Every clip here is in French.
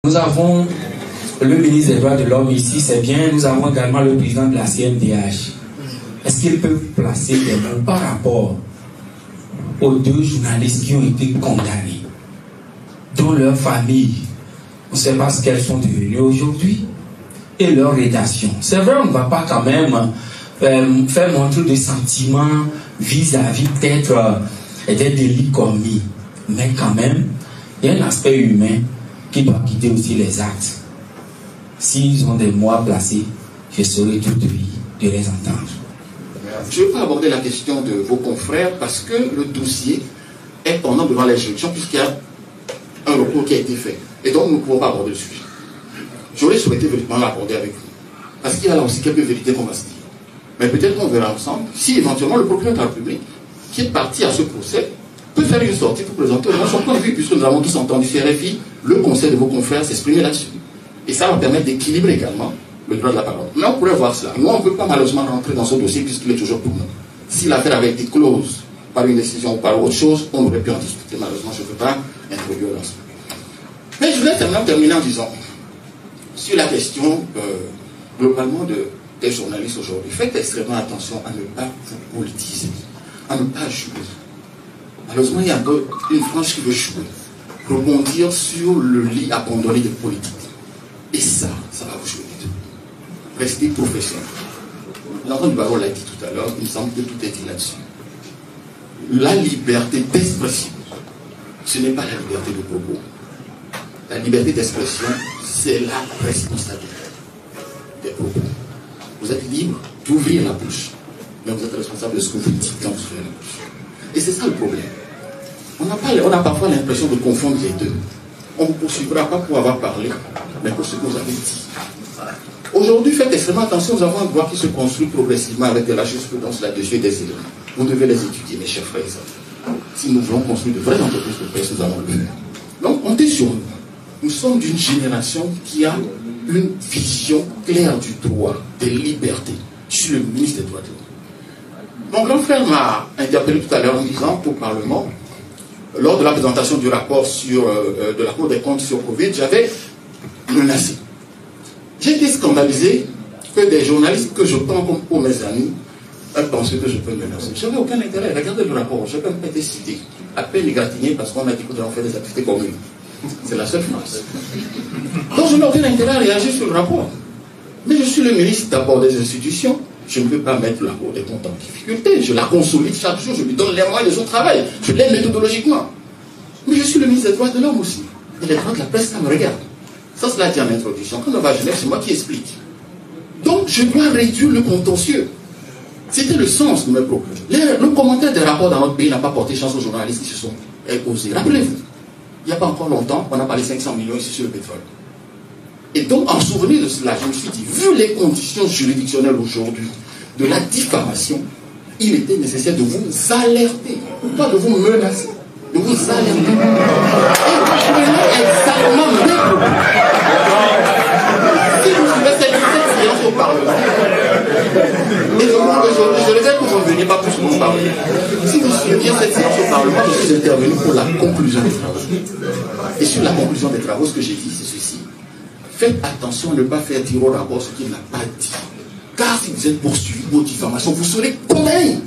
Nous avons le ministre des droits de l'homme ici, c'est bien. Nous avons également le président de la CNDH. Est-ce qu'ils peuvent placer des mots par rapport aux 2 journalistes qui ont été condamnés, dont leurs familles, on ne sait pas ce qu'elles sont devenues aujourd'hui, et leur rédaction. C'est vrai, on ne va pas quand même faire montre de sentiments vis-à-vis peut-être des délits commis, mais quand même, il y a un aspect humain qui doit quitter aussi les actes. S'ils ont des mots à placer, je serai tout de les entendre. Je ne vais pas aborder la question de vos confrères parce que le dossier est pendant devant les juridictions puisqu'il y a un recours qui a été fait. Et donc, nous ne pouvons pas aborder le sujet. J'aurais souhaité véritablement l'aborder avec vous. Parce qu'il y a là aussi quelques vérités qu'on va se dire. Mais peut-être qu'on verra ensemble si éventuellement le procureur de la République, qui est parti à ce procès, peut faire une sortie pour présenter son point de vue, puisque nous avons tous entendu CRFI, le conseil de vos confrères s'exprimer là-dessus. Et ça va permettre d'équilibrer également le droit de la parole. Mais on pourrait voir cela. Nous, on ne peut pas malheureusement rentrer dans ce dossier puisqu'il est toujours pour nous. Si l'affaire avait été close par une décision ou par autre chose, on aurait pu en discuter. Malheureusement, je ne peux pas introduire dans ce. Mais je voulais terminer en disant, sur la question globalement des journalistes aujourd'hui, faites extrêmement attention à ne pas vous politiser, à ne pas jouer. Malheureusement, il y a encore une frange qui veut jouer, rebondir sur le lit abandonné des politiques. Et ça va vous jouer. Restez professionnel. L'enfant du barreau l'a dit tout à l'heure, il me semble que tout est dit là-dessus. La liberté d'expression, ce n'est pas la liberté de propos. La liberté d'expression, c'est la responsabilité des propos. Vous êtes libre d'ouvrir la bouche, mais vous êtes responsable de ce que vous dites quand vous ouvrez la bouche. Et c'est ça le problème. On a parfois l'impression de confondre les deux. On ne vous poursuivra pas pour avoir parlé, mais pour ce que vous avez dit. Aujourd'hui, faites extrêmement attention, nous avons un droit qui se construit progressivement avec de la jurisprudence là-dessus et des éléments. Vous devez les étudier, mes chers frères et sœurs. Si nous voulons construire de vraies entreprises de presse, nous allons le faire. Donc, comptez sur nous. Nous sommes d'une génération qui a une vision claire du droit, des libertés. Je suis le ministre des droits de l'homme. Mon grand frère m'a interpellé tout à l'heure en disant qu'au Parlement, lors de la présentation du rapport de la Cour des comptes sur Covid, j'avais menacé. J'ai été scandalisé que des journalistes que je prends comme pour mes amis pensent que je peux menacer. Je n'avais aucun intérêt. Regardez le rapport. Je n'ai même pas été cité. À peine égratigné parce qu'on a dit que nous allons faire des activités communes. C'est la seule phrase. Donc je n'ai aucun intérêt à réagir sur le rapport. Mais je suis le ministre d'abord des institutions. Je ne peux pas mettre la Cour des comptes en difficulté. Je la consolide chaque jour. Je lui donne les moyens de son travail. Je l'aide méthodologiquement. Mais je suis le ministre des droits de l'homme aussi. Et les droits de la presse, ça me regarde. Ça, cela dit en introduction. Quand on va à Genève, c'est moi qui explique. Donc, je dois réduire le contentieux. C'était le sens de mes propos. Le commentaire des rapports dans notre pays n'a pas porté chance aux journalistes qui se sont opposés. Rappelez-vous, il n'y a pas encore longtemps, on a parlé 500 millions ici sur le pétrole. Et donc, en souvenir de cela, je me suis dit, vu les conditions juridictionnelles aujourd'hui de la diffamation, il était nécessaire de vous alerter, pas de vous menacer, de vous alerter. Et vous prenez exactement mes propos. Si vous suivez cette séance au Parlement, et je réserve que vous ne veniez pas plus nous parler. Si vous suiviez cette séance au Parlement, je suis intervenu pour la conclusion des travaux. Et sur la conclusion des travaux, ce que j'ai dit, c'est ceci. Faites attention à ne pas faire dire au rapport ce qu'il n'a pas dit. Car si vous êtes poursuivi pour diffamation, vous serez condamné.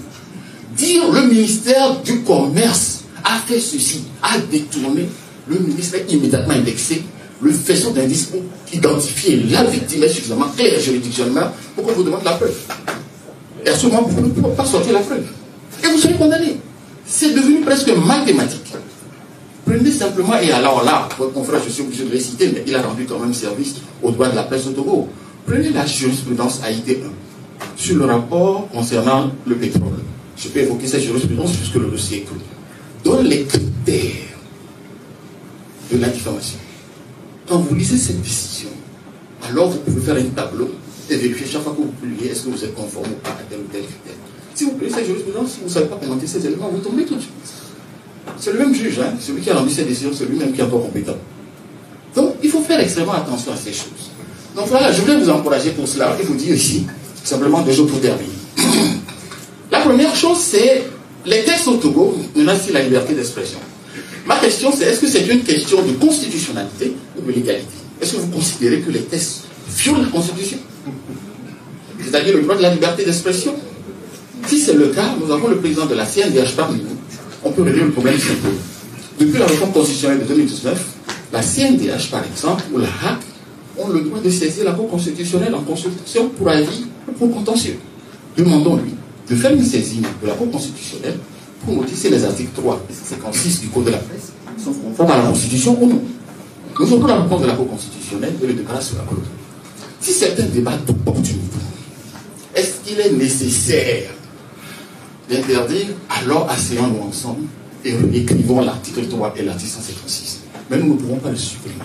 Dire le ministère du Commerce a fait ceci, a détourné, le ministre est immédiatement indexé. Le faisceau d'indices pour identifier la victime est suffisamment clair juridictionnellement pour qu'on vous demande la preuve. Et à ce moment, vous ne pouvez pas sortir la preuve. Et vous serez condamné. C'est devenu presque mathématique. Prenez simplement, et alors là, votre confrère, je suis obligé de le citer, mais il a rendu quand même service au droit de la presse au Togo. Prenez la jurisprudence AIT1 sur le rapport concernant le pétrole. Je peux évoquer cette jurisprudence puisque le dossier est clos. Dans les critères de la diffamation. Quand vous lisez cette décision, alors vous pouvez faire un tableau et vérifier chaque fois que vous publiez est-ce que vous êtes conforme ou pas à tel ou tel critère. Si vous prenez cette jurisprudence, si vous ne savez pas commenter ces éléments, vous tombez tout de suite. C'est le même juge, hein, celui qui a rendu cette décision, c'est lui-même qui est encore compétent. Donc, il faut faire extrêmement attention à ces choses. Donc voilà, je voulais vous encourager pour cela et vous dire ici, simplement deux jours pour terminer. La première chose, c'est les textes au Togo menacent la liberté d'expression. Ma question, c'est est-ce que c'est une question de constitutionnalité ou de légalité? est-ce que vous considérez que les textes violent la Constitution? C'est-à-dire le droit de la liberté d'expression? Si c'est le cas, nous avons le président de la CNDH parmi nous. On peut régler le problème simplement. Depuis la réforme constitutionnelle de 2019, la CNDH, par exemple, ou la HAC, ont le droit de saisir la Cour constitutionnelle en consultation pour avis ou pour contentieux. Demandons-lui de faire une saisine de la Cour constitutionnelle pour notifier les articles 3 et 56 du Code de la presse sont conformes à la Constitution ou non. Nous aurons la réponse de la Cour constitutionnelle et le débat sur la Cour. Si certains débats d'opportunité, est-ce qu'il est nécessaire d'interdire? Alors asseyons-nous ensemble et écrivons l'article 3 et l'article 156. Mais nous ne pourrons pas le supprimer.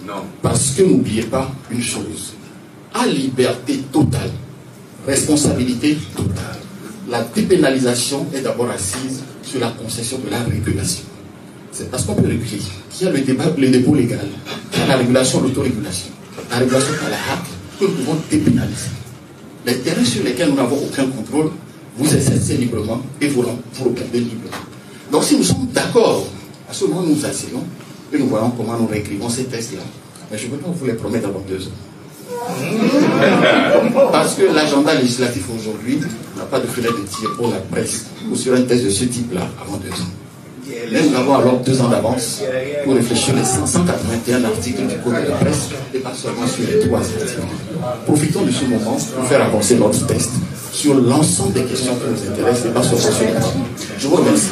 Non. Parce que n'oubliez pas une chose. À liberté totale, responsabilité totale. La dépénalisation est d'abord assise sur la concession de la régulation. C'est parce qu'on peut réguler qu'il y a le dépôt légal, la régulation, l'autorégulation, la régulation par la HAC, que nous pouvons dépénaliser. Les terrains sur lesquels nous n'avons aucun contrôle, vous exercez librement et vous regardez librement. Donc si nous sommes d'accord, à ce moment nous nous asseyons et nous voyons comment nous réécrivons ces textes-là. Mais je ne peux pas vous les promettre avant 2 ans. Parce que l'agenda législatif aujourd'hui n'a pas de fenêtre de tir pour la presse ou sur un texte de ce type-là avant 2 ans. Mais nous avons alors 2 ans d'avance pour réfléchir les 181 articles du Code de la presse et pas seulement sur les 3 articles. Profitons de ce moment pour faire avancer notre texte sur l'ensemble des questions qui nous intéressent et pas sur ce sujet. Je vous remercie.